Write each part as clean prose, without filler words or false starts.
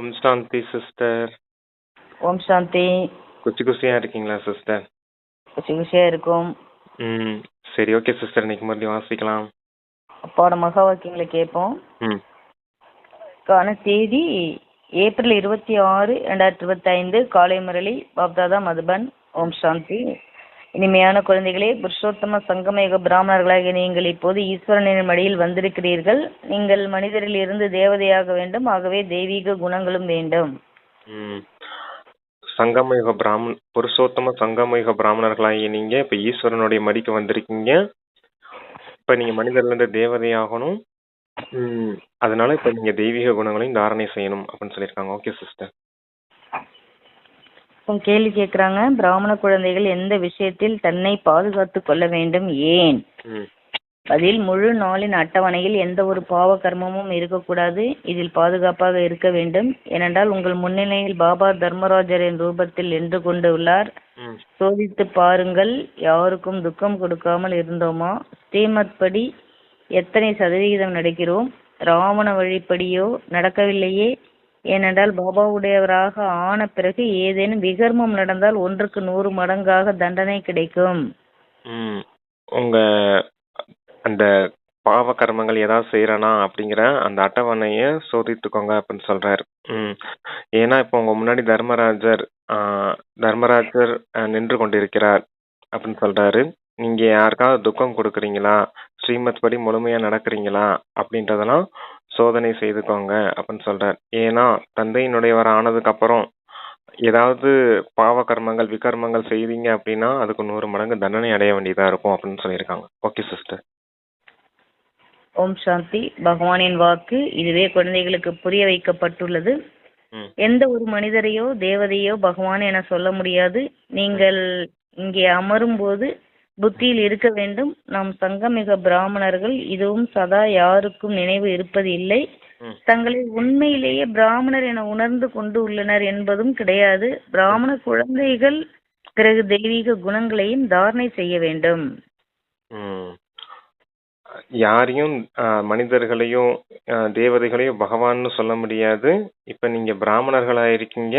ஓம் சாந்தி sister. ஓம் சாந்தி. குச்சியா இருக்கீங்களா sister? குச்சியா இருக்கும். சரி, ஓகே சிஸ்டர், இன்னைக்கு மறுபடியும் வாசிக்கலாம். அப்பாவோட மகா வாக்கியங்களை கேட்போம். கான தேதி ஏப்ரல் 26, 2025 காலை முரளி பாப்தாதா மதுபன். ஓம் சாந்தி. இனிமையான குழந்தைகளே, புருஷோத்தம சங்கமயுக பிராமணர்களாகிய நீங்கள் இப்போது ஈஸ்வரனின் மடியில் வந்திருக்கிறீர்கள். நீங்கள் மனிதரில் இருந்து தேவதையாக வேண்டும், ஆகவே தெய்வீக குணங்களும் வேண்டும். சங்கமயுக புருஷோத்தம சங்கமயுக பிராமணர்களாகிய நீங்க இப்ப ஈஸ்வரனுடைய மடிக்கு வந்திருக்கீங்க. இப்ப நீங்க மனிதர்ல இருந்து தேவதையாகணும். அதனால இப்ப நீங்க தெய்வீக குணங்களையும் தாரணை செய்யணும் அப்படின்னு சொல்லியிருக்காங்க. Okay sister. கேள்வி கேட்கிறாங்க, பிராமண குழந்தைகள் எந்த விஷயத்தில் தன்னை பாதுகாத்து கொள்ள வேண்டும், ஏன்? அதில் முழு நாளின் அட்டவணையில் எந்த ஒரு பாவ கர்மமும் இருக்கக்கூடாது. இதில் பாதுகாப்பாக இருக்க வேண்டும். ஏனென்றால் உங்கள் முன்னிலையில் பாபா தர்மராஜரின் ரூபத்தில் நின்று கொண்டு உள்ளார். சோதித்து பாருங்கள், யாருக்கும் துக்கம் கொடுக்காமல் இருந்தோமா? ஸ்ரீமத் படி எத்தனை சதவிகிதம் நடக்கிறோம்? ராவண வழிப்படியோ நடக்கவில்லையே. ஏனென்றால் பாபாவுடையவராக ஆன பிறகு ஏதேனும் விகர்மம் நடந்தால் 1க்கு 100 மடங்காக தண்டனை கிடைக்கும். உங்க அந்த பாவ கர்மங்கள் ஏதாவது செய்யறனா அப்படிங்கிற அந்த அட்டவணைய சோதித்துக்கோங்க அப்படின்னு சொல்றாரு. ஏன்னா இப்ப உங்க முன்னாடி தர்மராஜர் நின்று கொண்டிருக்கிறார் அப்படின்னு சொல்றாரு. நீங்க யாருக்காவது துக்கம் கொடுக்குறீங்களா, ஸ்ரீமத் படி முழுமையா நடக்கிறீங்களா அப்படின்றதெல்லாம் சோதனை செய்துக்கோங்க அப்படின்னு சொல்றாரு. ஏன்னா தந்தையினுடையவர் ஆனதுக்கு அப்புறம் ஏதாவது பாவ கர்மங்கள் விகர்மங்கள் செய்வீங்க அப்படின்னா அதுக்கு 100 மடங்கு தண்டனை அடைய வேண்டியதா இருக்கும் அப்படின்னு சொல்லியிருக்காங்க. Okay sister. ஓம் சாந்தி. பகவானின் வாக்கு இதுவே குழந்தைகளுக்கு புரிய வைக்கப்பட்டுள்ளது. எந்த ஒரு மனிதரையோ தேவதையோ பகவான் என சொல்ல முடியாது. நீங்கள் இங்கே அமரும் போது புத்தியில் இருக்க வேண்டும், நாம் சங்கமிக பிராமணர்கள். இதுவும் சதா யாருக்கும் நினைவு இருப்பது இல்லை. தங்களை உண்மையிலேயே பிராமணர் என உணர்ந்து கொண்டு உள்ளனர் என்பதும் கிடையாது. பிராமண குழந்தைகள் பிறகு தெய்வீக குணங்களையும் தாரணை செய்ய வேண்டும். யாரையும் மனிதர்களையும் தேவதைகளையும் பகவான்னு சொல்ல முடியாது. இப்ப நீங்க பிராமணர்களா இருக்கீங்க.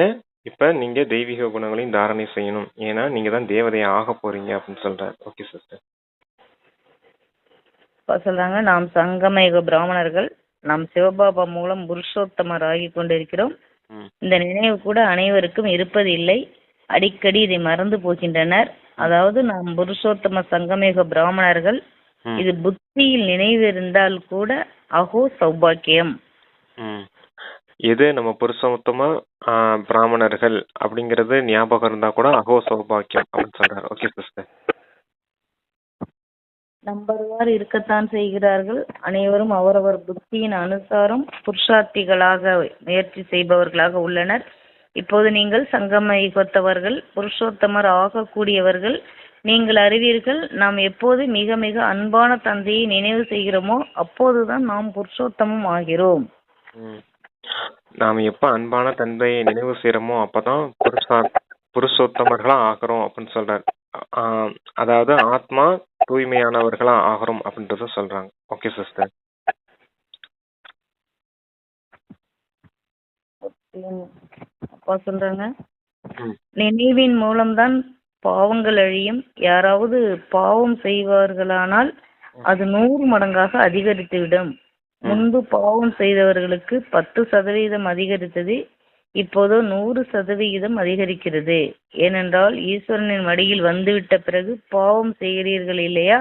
இப்ப நீங்க தெய்வீக குணங்களையும் தாரணை செய்யணும். ஏன்னா நீங்க தான் தேவதையா ஆக போறீங்க அப்படின்னு சொல்றாரு. Okay sister. சொல்றாங்க, நாம் சங்கமயுக பிராமணர்கள். நாம் சிவபாபா மூலம் புருஷோத்தமர் ஆகி கொண்டிருக்கிறோம். இந்த நினைவு கூட அனைவருக்கும் இருப்பது இல்லை. அடிக்கடி இதை மறந்து போகின்றனர். அதாவது நாம் புருஷோத்தம சங்கமயுக பிராமணர்கள். இது புத்தியில் நினைவு இருந்தால் கூட அகோ சௌபாக்கியம். எது நம்ம புருஷோத்தம பிராமணர்கள் அப்படிங்கறது ஞாபகம் இருந்தா கூட அகோ சௌபாக்கியம் அப்படின்னு சொல்றாரு. Okay sister. நம்பர்வார் இருக்கத்தான் செய்கிறார்கள். அனைவரும் அவரவர் புத்தியின் அனுசாரம் புருஷார்த்திகளாக முயற்சி செய்பவர்களாக உள்ளனர். இப்போது நீங்கள் சங்கமயுகத்தவர்கள், புருஷோத்தமர் ஆகக்கூடியவர்கள். நீங்கள் அறிவீர்கள், நாம் எப்போது மிக மிக அன்பான தந்தையை நினைவு செய்கிறோமோ அப்போதுதான் நாம் புருஷோத்தமம் ஆகிறோம். நாம் எப்ப அன்பான தந்தையை நினைவு செய்யறோமோ அப்பதான் புருஷோத்தமர்களா ஆகிறோம் அப்படின்னு சொல்றாரு. அதாவது ஆத்மா தூய்மையானவர்களா ஆகிறோம் அப்படின்றத சொல்றாங்க. Okay sister. அப்பா சொல்றாங்க, நினைவின் மூலம்தான் பாவங்கள் அழியும். யாராவது பாவம் செய்வார்களானால் அது 100 மடங்காக அதிகரித்துவிடும். முன்பு பாவம் செய்தவர்களுக்கு 10% அதிகரித்தது, இப்போது 100% அதிகரிக்கிறது. ஏனென்றால் ஈஸ்வரனின் மடியில் வந்துவிட்ட பிறகு பாவம் செய்கிறீர்கள் இல்லையா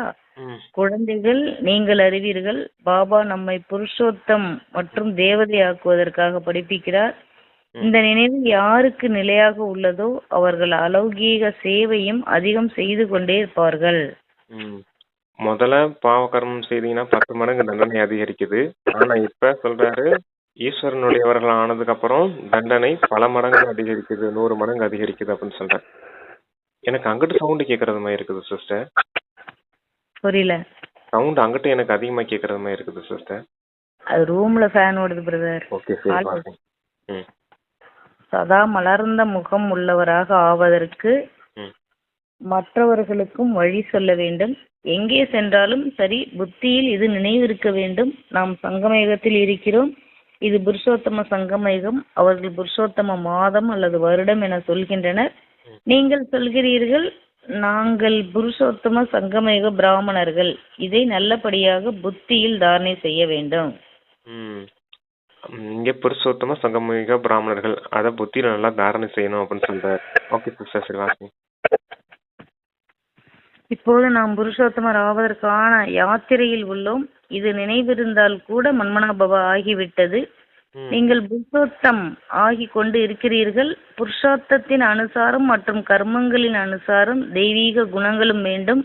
குழந்தைகள்? நீங்கள் அறிவீர்கள், பாபா நம்மை புருஷோத்தம் மற்றும் தேவதையாக்குவதற்காக படிப்பிக்கிறார். இந்த நினைவு யாருக்கு நிலையாக உள்ளதோ அவர்கள் அலௌகீக சேவையும் அதிகம் செய்து கொண்டே இருப்பார்கள். முதல்ல பாவ கர்மம் செய்தீங்கன்னா 10 மடங்கு தண்டனை அதிகரிக்குது. ஆனா இப்ப சொல்றாரு, ஈஸ்வரனுடையவர்கள் ஆனதுக்கு அப்புறம் தண்டனை பல மடங்கு அதிகரிக்குது, 100 மடங்கு அதிகரிக்குது அப்படின்னு சொல்றேன். எனக்கு அங்கிட்டு சவுண்ட் கேக்குறது மாதிரி இருக்குது சிஸ்டர். புரியல. சவுண்ட் அங்கிட்டு எனக்கு அதிகமா கேக்குறது மாதிரி இருக்குது சிஸ்டர். அது ரூம்ல ஃபேன் ஓடுது பிரதர். ஓகே சரி. சதா மலர்ந்த முகம் உள்ளவராக ஆவதற்கு மற்றவர்களுக்கும் வழி சொல்ல வேண்டும். எங்கே சென்றாலும் சரி புத்தியில் இது நினைவு இருக்க வேண்டும். நாம் சங்கமயுகத்தில் இருக்கிறோம். இது புருஷோத்தம சங்கம யுகம். அவர்கள் புருஷோத்தம மாதம் அல்லது வருடம் என சொல்கின்றனர். நீங்கள் சொல்கிறீர்கள் நாங்கள் புருஷோத்தம சங்கமயுக பிராமணர்கள். இதை நல்லபடியாக புத்தியில் தாரணை செய்ய வேண்டும். இங்க புருஷோத்தம சங்கமிக பிராமணர்கள் அத புத்தியில நல்லா தாரணை செய்யணும் அப்படின்னு சொல்றாரு. ஓகே சிஸ்டர், சரி வாசி. இப்போது நாம் புருஷோத்தமர் ஆவதற்கான யாத்திரையில் உள்ளோம். இது நினைவிருந்தால் கூட மன்மனாபவ ஆகிவிட்டது. நீங்கள் புருஷோத்தம் ஆகி கொண்டு இருக்கிறீர்கள். புருஷோத்தத்தின் அனுசாரம் மற்றும் கர்மங்களின் அனுசாரம் தெய்வீக குணங்களும் வேண்டும்.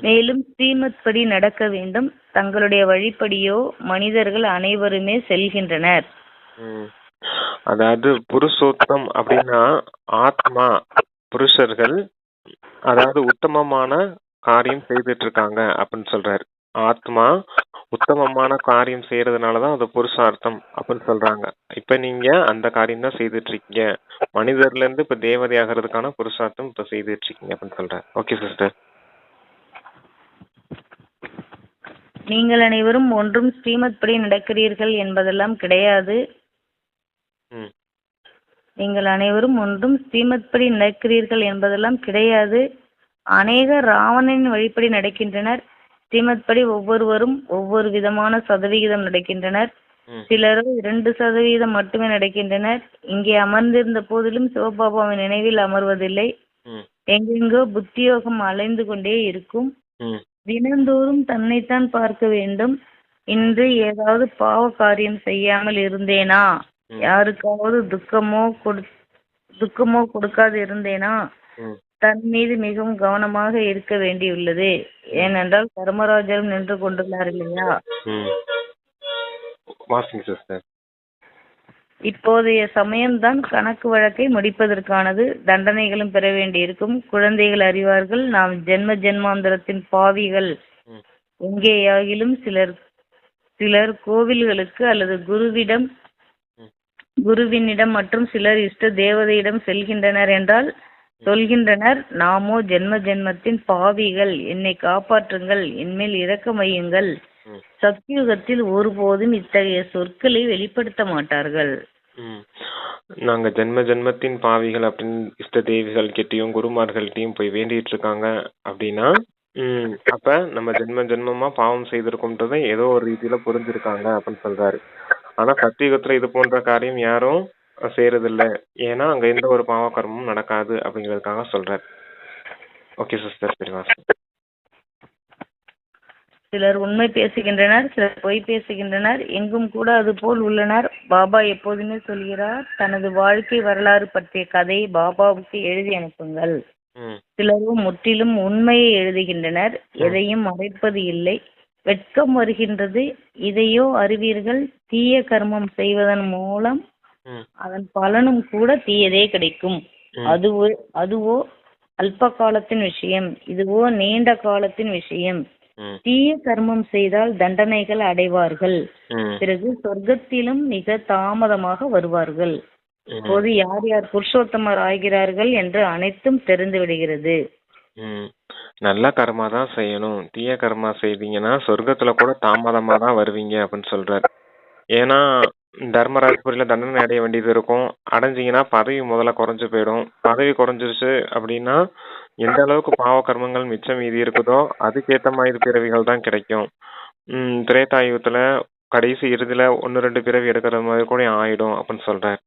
மேலும் ஸ்ரீமத் படி நடக்க வேண்டும். தங்களுடைய வழிப்படியோ மனிதர்கள் அனைவருமே செல்கின்றனர். அதாவது புருஷோத்தம் அப்படின்னா ஆத்மா, புருஷர்கள் அதாவது உத்தமமான காரியம் செய்துட்டு இருக்காங்க அப்படின்னு சொல்றாரு. ஆத்மா உத்தமமான காரியம் செய்யறதுனாலதான் அது புருஷார்த்தம் அப்படின்னு சொல்றாங்க. இப்ப நீங்க அந்த காரியம் தான் செய்துட்டு இருக்கீங்க. மனிதர்ல இருந்து இப்ப தேவதை ஆகிறதுக்கான புருஷார்த்தம் இப்ப செய்துட்டு இருக்கீங்க அப்படின்னு சொல்ற. Okay sister. நீங்கள் அனைவரும் ஒன்றும் ஸ்ரீமத் படி நடக்கிறீர்கள் என்பதெல்லாம் கிடையாது. நீங்கள் அனைவரும் ஒன்றும் ஸ்ரீமத் படி நடக்கிறீர்கள் என்பதெல்லாம் கிடையாது. அநேகர் ராவணனின் வழிப்படி நடக்கின்றனர். ஸ்ரீமத் படி ஒவ்வொருவரும் ஒவ்வொரு விதமான சதவிகிதம் நடக்கின்றனர். சிலரோ 2% மட்டுமே நடக்கின்றனர். இங்கே அமர்ந்திருந்த போதிலும் சிவபாபாவின் நினைவில் அமர்வதில்லை. எங்கெங்கோ புத்தியோகம் அலைந்து கொண்டே இருக்கும். தினந்தோறும் தன்னைத்தான் பார்க்க வேண்டும். இன்று ஏதாவது பாவ காரியம் செய்யாமல் இருந்தேனா, யாருக்காவது துக்கமோ கொடுக்காது இருந்தேனா, தன் மீது மிகவும் கவனமாக இருக்க வேண்டியுள்ளது. ஏனென்றால் தர்மராஜரும் நின்று கொண்டுள்ளார் இல்லையா? இப்போதைய சமயம்தான் கணக்கு வழக்கை முடிப்பதற்கானது. தண்டனைகளும் பெற வேண்டியிருக்கும். குழந்தைகள் அறிவார்கள், நாம் ஜென்ம ஜென்மாந்தரத்தின் பாவிகள். எங்கேயாகிலும் சிலர் கோவில்களுக்கு அல்லது குருவினிடம் மற்றும் சிலர் இஷ்ட தேவதையிடம் செல்கின்றனர் என்றால் சொல்கின்றனர், நாமோ ஜென்ம ஜென்மத்தின் பாவிகள், என்னை காப்பாற்றுங்கள், என்மேல் இரக்கம் வையுங்கள். சத்யுகத்தில் ஒருபோதும் இத்தகைய சொற்களை வெளிப்படுத்த மாட்டார்கள். நாங்க ஜென்ம ஜென்மத்தின் பாவிகள் அப்படின்னு இஷ்ட தேவிகள் கிட்டையும் குருமார்கள்ட்டையும் போய் வேண்டிட்டு இருக்காங்க அப்படின்னா அப்ப நம்ம ஜென்ம ஜென்மமா பாவம் செய்திருக்கோம்ன்றதை ஏதோ ஒரு ரீதியில புரிஞ்சிருக்காங்க அப்படின்னு சொல்றாரு. ஆனா சத்தியுகத்துல இது போன்ற காரியம் யாரும் செய்யறது இல்ல. ஏன்னா அங்க எந்த ஒரு பாவ கர்மமும் நடக்காது அப்படிங்கிறதுக்காக சொல்றாரு. ஓகே சிஸ்டர், சரி வாசி. சிலர் உண்மை பேசுகின்றனர், சிலர் பொய் பேசுகின்றனர். எங்கும் கூட அது போல் உள்ளனர். பாபா எப்போதுமே சொல்கிறார், தனது வாழ்க்கை வரலாறு பற்றிய கதை பாபாவுக்கு எழுதி அனுப்புங்கள். சிலரும் முற்றிலும் உண்மையை எழுதுகின்றனர். எதையும் மறைப்பது இல்லை. வெட்கம் வருகின்றது. இதையோ அறிவீர்கள், தீய கர்மம் செய்வதன் மூலம் அதன் பலனும் கூட தீயதே கிடைக்கும். அதுவோ அல்ப காலத்தின் விஷயம், இதுவோ நீண்ட காலத்தின் விஷயம். தீய கர்மம் செய்தால் தண்டனைகள் அடைவார்கள். பிறகு சொர்க்கத்திலும் மிக தாமதமாக வருவார்கள். இப்போது யார் யார் புருஷோத்தமர் ஆகிறார்கள் என்று அனைத்தும் தெரிந்து விடுகிறது. நல்ல கர்மா தான் செய்யணும். தீய கர்மா செய்தீங்கன்னா சொர்க்கத்துல கூட தாமதமா தான் வருவீங்க அப்படின்னு சொல்றாரு. ஏன்னா தர்மராஜ்புரியில தண்டனை அடைய வேண்டியது இருக்கும். அடைஞ்சிங்கன்னா பதவி முதல்ல குறைஞ்சு போயிடும். பதவி குறைஞ்சிருச்சு அப்படின்னா எந்த அளவுக்கு பாவ கர்மங்கள் மிச்சம் மீதி இருக்குதோ அதுக்கேற்ற மாதிரி பிறவிகள் தான் கிடைக்கும். திரேதாயுகத்துல கடைசி இறுதியில 1-2 பிறவி எடுக்கிற மாதிரி கூட ஆயிடும் அப்படின்னு சொல்றாரு.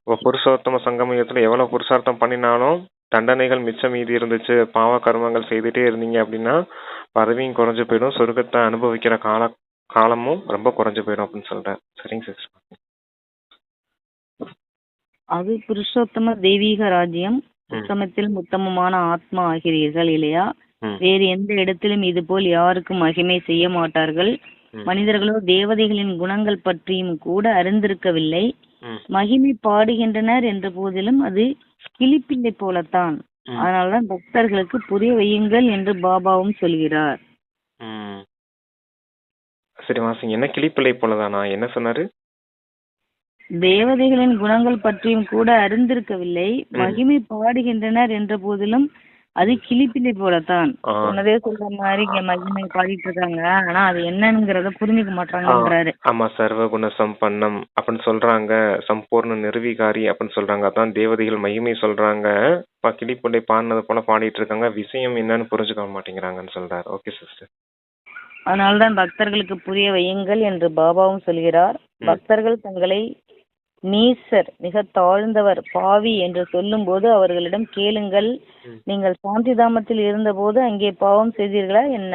இப்போ புருஷோத்தம சங்கமயுகத்துல எவ்வளவு புருஷார்த்தம் பண்ணினாலும் தண்டனைகள் மிச்சம் மீதி இருந்துச்சு, பாவ கர்மங்கள் செய்துட்டே இருந்தீங்க அப்படின்னா பதவியும் குறைஞ்சு போயிடும், சொர்க்கத்தை அனுபவிக்கிற காலமும் ரொம்ப குறைஞ்சு போயிடும் அப்படின்னு சொல்றாரு. சரிங்க சிஸ்டர். அது புருஷோத்தம தெய்வீக ராஜ்யம். உத்தமத்தில் உத்தமமான ஆத்மா ஆகிறீர்கள் இல்லையா? வேறு எந்த இடத்திலும் இது போல் யாருக்கும் மகிமை செய்ய மாட்டார்கள். மனிதர்களோ தேவதைகளின் குணங்கள் பற்றியும் கூட அறிந்திருக்கவில்லை. மகிமை பாடுகின்றனர் என்ற போதிலும் அது கிளிப்பிள்ளை போலத்தான். அதனால்தான் பக்தர்களுக்கு புரிய வையுங்கள் என்று பாபாவும் சொல்கிறார். சரி வாசிங்க. என்ன கிளிப்பிள்ளை போலதானா? என்ன சொன்னாரு? தேவதைகளின் குணங்கள் பற்றியும் கூட அறிந்திருக்கவில்லை. மகிமை பாடுகின்றனர் என்ற போதிலும் அது கிளிப்பிள்ளை போலத்தான். ஆ. சொன்னதே சொல்ற மாதிரி இங்க மகிமை பாடிட்டு இருக்காங்க. ஆனா அது என்னங்கிறத புரிஞ்சுக்க மாட்டாங்கன்றாரு. ஆமா, சர்வகுண சம்பன்னம் அப்படின்னு சொல்றாங்க, சம்பூர்ண நிர்விகாரி அப்படின்னு சொல்றாங்க. அதான் தேவதைகள் மகிமை சொல்றாங்க. கிளிப்புள்ளை பாடினது போல பாடிட்டு இருக்காங்க, விஷயம் என்னன்னு புரிஞ்சுக்க மாட்டேங்கிறாங்கன்னு சொல்றாரு. Okay sister. அதனால்தான் பக்தர்களுக்கு புரிய வையுங்கள் என்று பாபாவும் சொல்கிறார். பக்தர்கள் தங்களை நீசர், மிக தாழ்ந்தவர், பாவி என்று சொல்லும் போது அவர்களிடம் கேளுங்கள், நீங்கள் சாந்திதாமத்தில் இருந்தபோது அங்கே பாவம் செய்தீர்களா என்ன?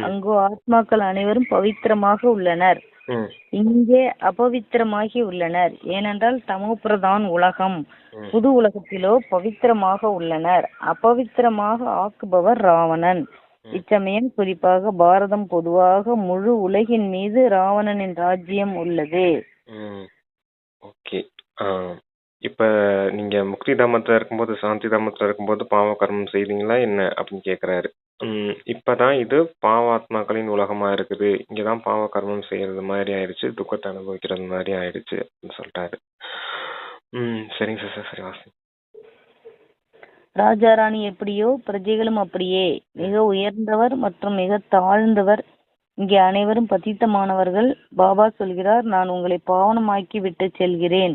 அங்கு ஆத்மாக்கள் அனைவரும் பவித்திரமாக உள்ளனர், இங்கே அபவித்திரமாகி உள்ளனர். ஏனென்றால் தமோபிரதான் உலகம், புது உலகத்திலோ பவித்திரமாக உள்ளனர். அபவித்திரமாக ஆக்குபவர் ராவணன். இச்சமயம் குறிப்பாக பாரதம் பொதுவாக முழு உலகின் மீது ராவணனின் ராஜ்யம் உள்ளது. ஓகே. இப்ப நீங்க முக்தி தாமத்துல இருக்கும்போது, சாந்தி தாமத்துல இருக்கும்போது பாவ கர்மம் செய்தீங்களா என்ன அப்படின்னு கேக்குறாரு. இப்பதான் இது பாவாத்மாக்களின் உலகமா இருக்குது, இங்கதான் பாவ கர்மம் செய்யறது மாதிரி ஆயிடுச்சு, துக்கத்தை அனுபவிக்கிறது மாதிரி ஆயிடுச்சு அப்படின்னு சொல்லிட்டாரு. சரிங்க சார், சரி வாசி. ராஜா ராணி எப்படியோ பிரஜைகளும் அப்படியே, மிக உயர்ந்தவர் மற்றும் மிக தாழ்ந்தவர், இங்கே அனைவரும் பத்தித்தமானவர்கள். பாபா சொல்கிறார், நான் உங்களை பாவனமாக்கி விட்டு செல்கிறேன்,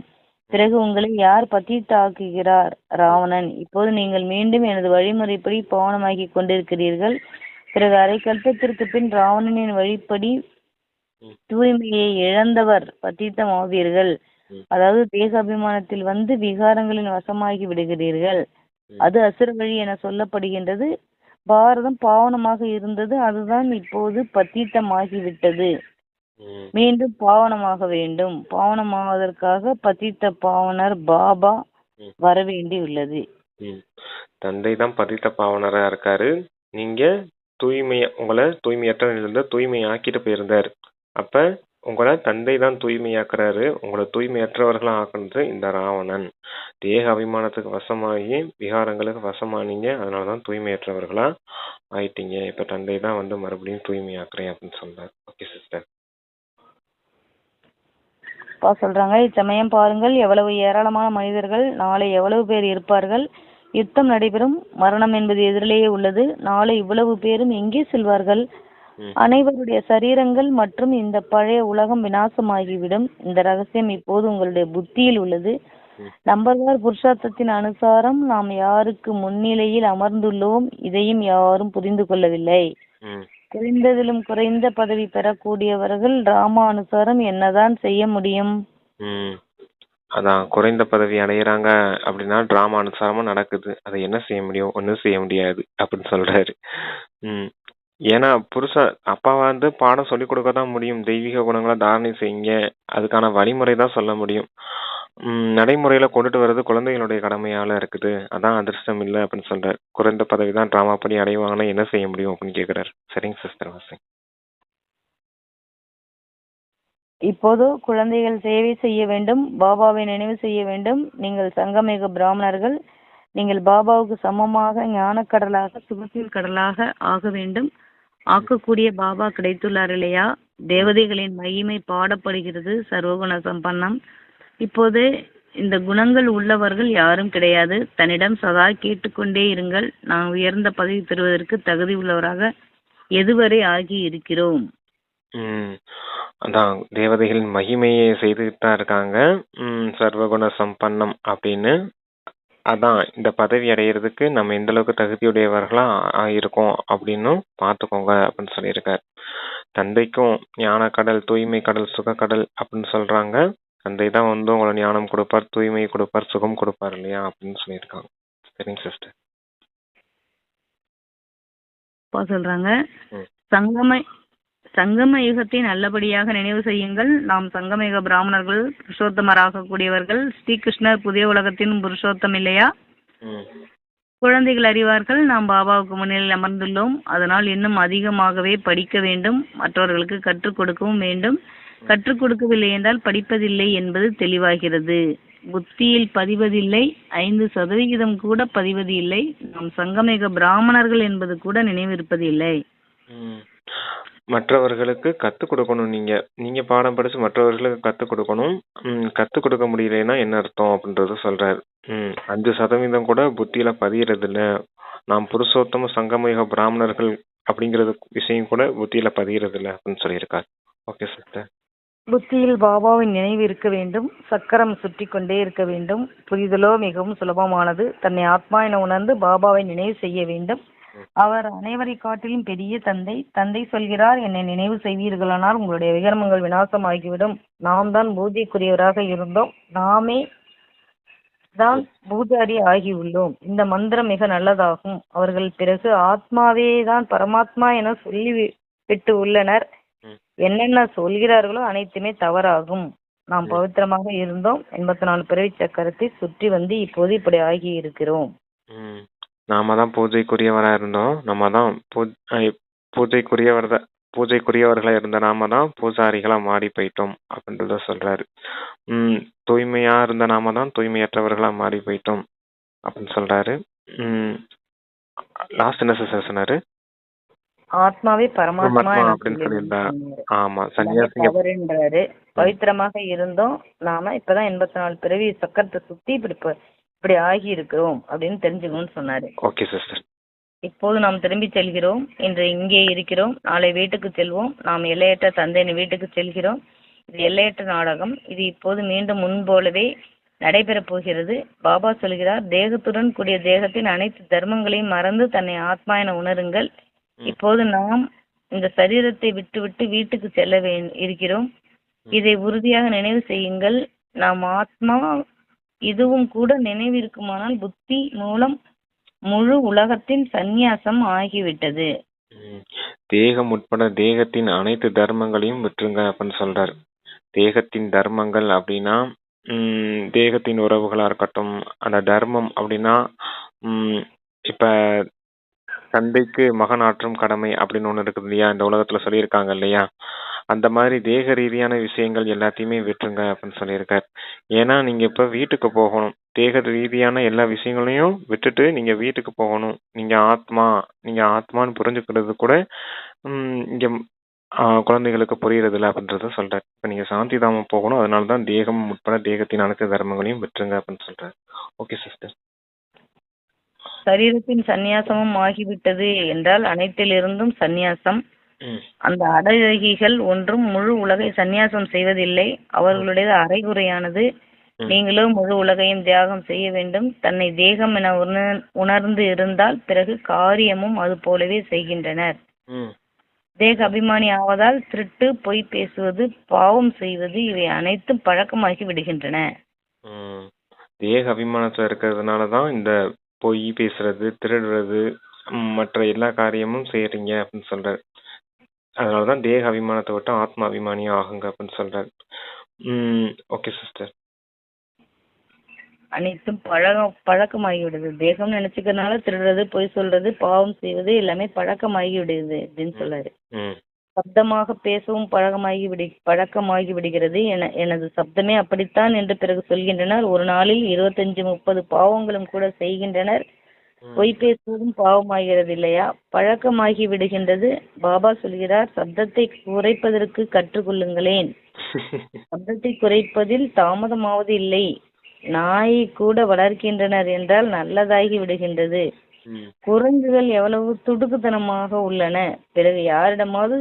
பிறகு உங்களை யார் பத்தித்த ஆக்குகிறார்? ராவணன். இப்போது நீங்கள் மீண்டும் எனது வழிமுறைப்படி பாவனமாக்கி கொண்டிருக்கிறீர்கள். பிறகு அரை கல்பத்திற்கு பின் ராவணனின் வழிப்படி தூய்மையை இழந்தவர் பத்தித்தம் ஆவீர்கள். அதாவது தேக அபிமானத்தில் வந்து விகாரங்களின் வசமாகி விடுகிறீர்கள். அது அசுர வழி என சொல்லப்படுகின்றது. பாரதம் பாவனமாக இருந்தது, அதுதான் இப்போது பத்தித்தமாகிவிட்டது. மீண்டும் பாவனமாக வேண்டும். பாவனமாவதற்காக பத்தித்த பாவனர் பாபா வரவேண்டி உள்ளது. தந்தை தான் பதித்த பாவனரா இருக்காரு. நீங்க உங்களை தூய்மையற்ற நிலையில தூய்மை ஆக்கிட்டு போயிருந்தாரு. அப்ப உங்களை தந்தை தான் தூய்மையாக்குறாரு. உங்களை தூய்மையற்றவர்களா ஆக்குறது இந்த ராவணன். தேக அபிமானத்துக்கு வசமாகி விகாரங்களுக்கு வசமானீங்க, அதனாலதான் தூய்மையற்றவர்களா ஆயிட்டீங்க. இப்ப தந்தை தான் வந்து மறுபடியும் தூய்மையாக்குறேன் அப்படின்னு சொல்றாரு. Okay sister. சொல்றாங்க, இச்சமயம் பாருங்கள் எவ்வளவு ஏராளமான மனிதர்கள், நாளை எவ்வளவு பேர் இருப்பார்கள். யுத்தம் நடைபெறும், மரணம் என்பது எதிரிலேயே உள்ளது. நாளை இவ்வளவு பேரும் எங்கே செல்வார்கள்? அனைவருடைய சரீரங்கள் மற்றும் இந்த பழைய உலகம் விநாசமாகிவிடும். இந்த ரகசியம் இப்போது உங்களுடைய புத்தியில் உள்ளது. நம்பர்வார் புருஷார்த்தத்தின் அனுசாரம் நாம் யாருக்கு முன்னிலையில் அமர்ந்துள்ளோம், இதையும் யாரும் புரிந்து கொள்ளவில்லை. குறைந்ததிலும் குறைந்த பதவி பெறக்கூடியவர்கள் ராமா அனுசாரம் என்னதான் செய்ய முடியும்? அதான் குறைந்த பதவி அடையிறாங்க அப்படின்னா டிராமா அனுசாரமா நடக்குது. அதை என்ன செய்ய முடியும்? ஒன்னும் செய்ய முடியாது அப்படின்னு சொல்றாரு. ஏன்னா அப்பா வந்து பாடம் சொல்லி கொடுக்க தான் முடியும். தெய்வீக குணங்களை தாரணை செய்யுங்க, அதுக்கான வழிமுறை தான் சொல்ல முடியும். நடைமுறையில கொண்டுட்டு வர்றது குழந்தைகளுடைய கடமையால இருக்குது. அதான் அதிர்ஷ்டம் இல்லை அப்படின்னு சொல்றாரு. குறைந்த பதவி தான் டிராமா படி அடைவாங்கன்னா என்ன செய்ய முடியும் அப்படின்னு கேக்குறாரு. சரிங்க சிஸ்டர் வாசிங். இப்போது குழந்தைகள் சேவை செய்ய வேண்டும், பாபாவை நினைவு செய்ய வேண்டும். நீங்கள் சங்கமேக பிராமணர்கள், நீங்கள் பாபாவுக்கு சமமாக ஞானக்கடலாக சுகத்தில் கடலாக ஆக வேண்டும். ஆக்கக்கூடிய பாபா கிடைத்துள்ளார் இல்லையா? தேவதைகளின் மகிமை பாடப்படுகிறது, சர்வகுண சம்பன்னம். இப்போது இந்த குணங்கள் உள்ளவர்கள் யாரும் கிடையாது. தன்னிடம் சதா கேட்டுக்கொண்டே இருங்கள், நான் உயர்ந்த பதவி பெறுவதற்கு தகுதி உள்ளவராக எதுவரை ஆகி இருக்கிறோம். அதான் தேவதைகளின் மகிமையை செய்துட்டு தான் இருக்காங்க, சர்வகுண சம்பன்னம் அப்படின்னு. அதான் இந்த பதவி அடையிறதுக்கு நம்ம எந்த அளவுக்கு தகுதியுடையவர்களா இருக்கோம் அப்படின்னு பார்த்துக்கோங்க அப்படின்னு சொல்லியிருக்காரு. தந்தைக்கும் ஞான கடல், தூய்மை கடல், சுக கடல் அப்படின்னு சொல்றாங்க. தந்தை தான் வந்து உங்களை ஞானம் கொடுப்பார், தூய்மை கொடுப்பார், சுகம் கொடுப்பார் இல்லையா அப்படின்னு சொல்லியிருக்காங்க. சரிங்க சிஸ்டர். சொல்றாங்க, சங்கம யுகத்தை நல்லபடியாக நினைவு செய்யுங்கள். நாம் சங்கமயுக பிராமணர்கள், புருஷோத்தமராக கூடியவர்கள். ஸ்ரீகிருஷ்ணர் புதிய உலகத்தின் புருஷோத்தம் இல்லையா? குழந்தைகள் அறிவார்கள், நாம் பாபாவுக்கு முன்னிலையில் அமர்ந்துள்ளோம். அதனால் இன்னும் அதிகமாகவே படிக்க வேண்டும், மற்றவர்களுக்கு கற்றுக் கொடுக்கவும் வேண்டும். கற்றுக் கொடுக்கவில்லை என்றால் படிப்பதில்லை என்பது தெளிவாகிறது. புத்தியில் பதிவதில்லை, 5% கூட பதிவது இல்லை. நாம் சங்கமயுக பிராமணர்கள் என்பது கூட நினைவிருப்பது இல்லை. மற்றவர்களுக்கு கற்றுக் கொடுக்கணும். நீங்க பாடம் படிச்சு மற்றவர்களுக்கு கற்றுக் கொடுக்கணும். கற்றுக் கொடுக்க முடியலன்னா என்ன அர்த்தம் அப்படின்றத சொல்றாரு. 5% கூட புத்தியில பதியறது இல்ல. நாம் புருஷோத்தம சங்கமயுக பிராமணர்கள் அப்படிங்கறது விஷயம் கூட புத்தியில பதிகிறது இல்லை அப்படின்னு சொல்லியிருக்காரு. Okay sister. புத்தியில் பாபாவின் நினைவு இருக்க வேண்டும். சக்கரம் சுற்றி கொண்டே இருக்க வேண்டும். புரிதலோ மிகவும் சுலபமானது. தன்னை ஆத்மா என உணர்ந்து பாபாவை நினைவு செய்ய வேண்டும். அவர் அனைவரை காட்டிலும் பெரிய தந்தை. தந்தை சொல்கிறார், என்னை நினைவு செய்வீர்களானால் உங்களுடைய விகர்மங்கள் விநாசமாகிவிடும். நாம் தான் பூஜைக்குரியவராக இருந்தோம், நாமே தான் பூஜாரி ஆகியுள்ளோம். இந்த மந்திரம் மிக நல்லதாகும். அவர்கள் பிறகு ஆத்மாவே தான் பரமாத்மா என சொல்லி விட்டு உள்ளனர். என்னென்ன சொல்கிறார்களோ அனைத்துமே தவறாகும். நாம் பவித்திரமாக இருந்தோம். 84 பிறவி சக்கரத்தை சுற்றி வந்து இப்போது இப்படி ஆகி இருக்கிறோம். நாம தான் பூஜைக்குரியவரா இருந்தோம். நம்ம தான் பூஜைக்குரியவர்களா இருந்த நாம தான் பூஜாரிகளா மாறி போயிட்டோம் அப்படின்றத சொல்றாரு. தூய்மையா இருந்த நாம தான் தூய்மையற்றவர்களா மாறி போயிட்டோம் அப்படின்னு சொல்றாரு. லாஸ்ட் என்ன சார் சொன்னாரு? ஆத்மாவே பரமாத்மா அப்படின்னு சொல்லியிருந்தார். ஆமா, சன்னியாசின்றாரு. பவித்திரமாக இருந்தோம் நாம, இப்பதான் 84 பிறவி சக்கரத்தை சுத்தி இப்படி ஆகி இருக்கிறோம் அப்படின்னு தெரிஞ்சுக்கணும்னு சொன்னாரு. Okay sister. இப்போது நாம் திரும்பி செல்கிறோம். இன்று இங்கே இருக்கிறோம், நாளை வீட்டுக்கு செல்வோம். நாம் எல்லையற்ற தந்தையின் வீட்டுக்கு செல்கிறோம். இது எல்லையற்ற நாடகம். இது இப்போது மீண்டும் முன்போலவே நடைபெறப் போகிறது. பாபா சொல்கிறார், தேகத்துடன் கூடிய தேகத்தின் அனைத்து தர்மங்களையும் மறந்து தன்னை ஆத்மா என உணருங்கள். இப்போது நாம் இந்த சரீரத்தை விட்டுவிட்டு வீட்டுக்கு செல்ல இருக்கிறோம். இதை உறுதியாக நினைவு செய்யுங்கள். நாம் ஆத்மா. இதுவும் கூட நினைவு இருக்குமானால் புத்தி மூலம் முழு உலகத்தின் சந்நியாசம் ஆகிவிட்டது. தேகம் உட்பட தேகத்தின் அனைத்து தர்மங்களையும் விட்டுருங்க அப்படின்னு சொல்றாரு. தேகத்தின் தர்மங்கள் அப்படின்னா தேகத்தின் உறவுகளா இருக்கட்டும். அந்த தர்மம் அப்படின்னா இப்ப தந்தைக்கு மகன் ஆற்றும் கடமை அப்படின்னு ஒண்ணு இருக்குது இல்லையா, இந்த உலகத்துல சொல்லியிருக்காங்க இல்லையா, அந்த மாதிரி தேக ரீதியான விஷயங்கள் எல்லாத்தையுமே விட்டுருங்க அப்படின்னு சொல்லியிருக்காரு. ஏன்னா நீங்க இப்ப வீட்டுக்கு போகணும். தேக ரீதியான எல்லா விஷயங்களையும் விட்டுட்டு நீங்க வீட்டுக்கு போகணும். நீங்க ஆத்மான்னு புரிஞ்சுக்கிறது கூட இங்க குழந்தைகளுக்கு புரியுறது இல்லை அப்படின்றத சொல்றாரு. இப்ப நீங்க சாந்தி தாமம் போகணும், அதனாலதான் தேகம் உட்பட தேகத்தின் அனைத்து தர்மங்களையும் விட்டுருங்க அப்படின்னு சொல்றாரு. Okay sister. சரீரத்தின் சந்நியாசமும் ஆகிவிட்டது என்றால் அனைத்திலிருந்தும் சந்நியாசம். அந்த அடகிகள் ஒன்றும் முழு உலகை சந்நியாசம் செய்வதில்லை. அவர்களுடைய அரைகுறையானது. நீங்களோ முழு உலகையும் தியாகம் செய்ய வேண்டும். தன்னை தேகம் என உணர்ந்து இருந்தால் பிறகு காரியமும் அது போலவே செய்கின்றனர். தேக அபிமானி ஆவதால் திருட்டு, பொய் பேசுவது, பாவம் செய்வது இவை அனைத்தும் பழக்கமாகி விடுகின்றன. தேக அபிமானத்துல இருக்கிறதுனாலதான் இந்த பொய் பேசுறது, திருடுறது, மற்ற எல்லா காரியமும் செய்யறீங்க அப்படின்னு சொல்றாரு. அதனாலதான் தேக அபிமானத்தை விட்டு ஆத்மா அபிமானியா ஆகுங்க அப்படின்னு சொல்றாரு. Okay sister. அனைத்தும் பழக்கமாகி விடுது. தேகம் நினைச்சுக்கிறதுனால திருடுறது, பொய் சொல்றது, பாவம் செய்வது எல்லாமே பழக்கமாகி விடுது அப்படின்னு சொல்றாரு. சப்தமாக பேசவும் பழக்கமாகி விடுகிறது. எனது சப்தமே அப்படித்தான் என்று பிறகு சொல்கின்றனர். ஒரு நாளில் 25-30 பாவங்களும் கூட செய்கின்றனர். பொய் பேசுவதும் பாவமாகிறது இல்லையா? பழக்கமாகி விடுகின்றது. பாபா சொல்கிறார், சப்தத்தை குறைப்பதற்கு கற்றுக்கொள்ளுங்களேன். சப்தத்தை குறைப்பதில் தாமதமாவது இல்லை. நாயை கூட வளர்க்கின்றனர் என்றால் நல்லதாகி விடுகின்றது. குரங்குகள் எவ்வளவு துடுக்குத்தனமாக உள்ளன. பிறகு யாரிடமாவது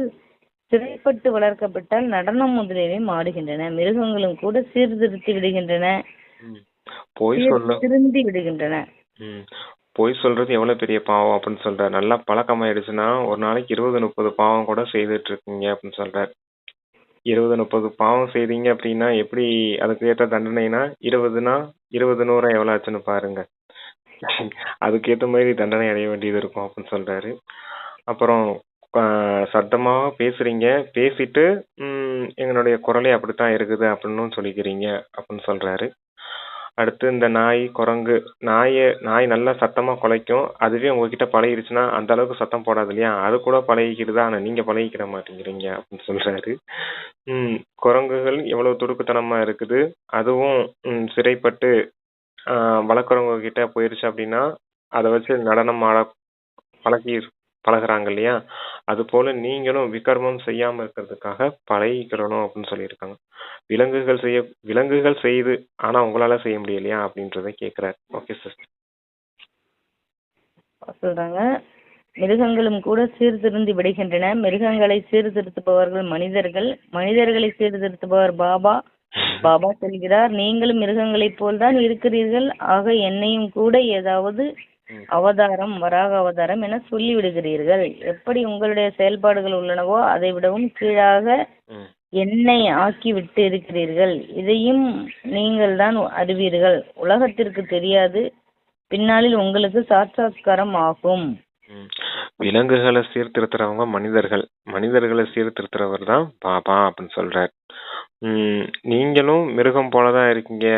சிறைப்பட்டு வளர்க்கப்பட்டால் நடனம் முதலியவை ஆடுகின்றன. மிருகங்களும் கூட சீர்திருத்தி விடுகின்றன, திருந்தி விடுகின்றன. பொய் சொல்றது எவ்வளவு பெரிய பாவம் அப்படின்னு சொல்றாரு. நல்லா பழக்கமாயிடுச்சுன்னா ஒரு நாளைக்கு 20-30 பாவம் கூட செய்துட்டு இருக்கீங்க அப்படின்னு சொல்றாரு. 20-30 பாவம் செய்றீங்க அப்படின்னா எப்படி அதுக்கு ஏற்ற தண்டனைனா 20னா 20-100 எவ்வளவு ஆச்சுன்னு பாருங்க. அதுக்கேற்ற மாதிரி தண்டனை அடைய வேண்டியது இருக்கும் அப்படின்னு சொல்றாரு. அப்புறம் சத்தமாக பேசுறீங்க, பேசிட்டு எங்களுடைய குரலே அப்படித்தான் இருக்குது அப்படின்னு சொல்லிக்கிறீங்க அப்படின்னு சொல்றாரு. அடுத்து இந்த நாய், குரங்கு, நாய் நல்லா சத்தமா குலைக்கும். அதுவே உங்ககிட்ட பழகிடுச்சுன்னா அந்த அளவுக்கு சத்தம் போடாது இல்லையா, அது கூட பழகிக்கிட்டுதான். ஆனா நீங்க பழகிக்கிற மாட்டேங்கிறீங்க அப்படின்னு சொல்றாரு. குரங்குகள் எவ்வளவு துடுக்குத்தனமா இருக்குது. அதுவும் சிறைப்பட்டு வளர்க்குறவங்க கிட்ட போயிருச்சு அப்படின்னா அதை வச்சு நடனம் ஆட பழகுறாங்க இல்லையா, அது போல நீங்களும் விகர்மம் செய்யாம இருக்கிறதுக்காக பழகிக்கிறணும் அப்படின்னு சொல்லியிருக்காங்க. விலங்குகள் செய்யுது, ஆனா உங்களால செய்ய முடியலையா அப்படின்றத கேக்குறாரு. Okay sister. சொல்றாங்க, மிருகங்களும் கூட சீர்திருந்தி விடுகின்றன. மிருகங்களை சீர்திருத்துபவர்கள் மனிதர்கள், மனிதர்களை சீர்திருத்துபவர் பாபா. பாபா சொல்கிறார், நீங்களும் மிருகங்களைப் போல்தான் இருக்கிறீர்கள். ஆக என்னையும் கூட ஏதாவது அவதாரம், வராக அவதாரம் என சொல்லி விடுகிறீர்கள். எப்படி உங்களுடைய செயல்பாடுகள் உள்ளனவோ அதை விடவும் கீழாக என்னை ஆக்கி விட்டு இருக்கிறீர்கள். இதையும் நீங்கள் தான் அறிவீர்கள். உலகத்திற்கு தெரியாது, பின்னாளில் உங்களுக்கு சாட்சாத்காரம் ஆகும். விலங்குகளை சீர்திருத்துறவங்க மனிதர்கள், மனிதர்களை சீர்திருத்துறவர் தான் பாபா அப்படின்னு சொல்றார். நீங்களும் மிருகம் போலதான் இருக்கீங்க,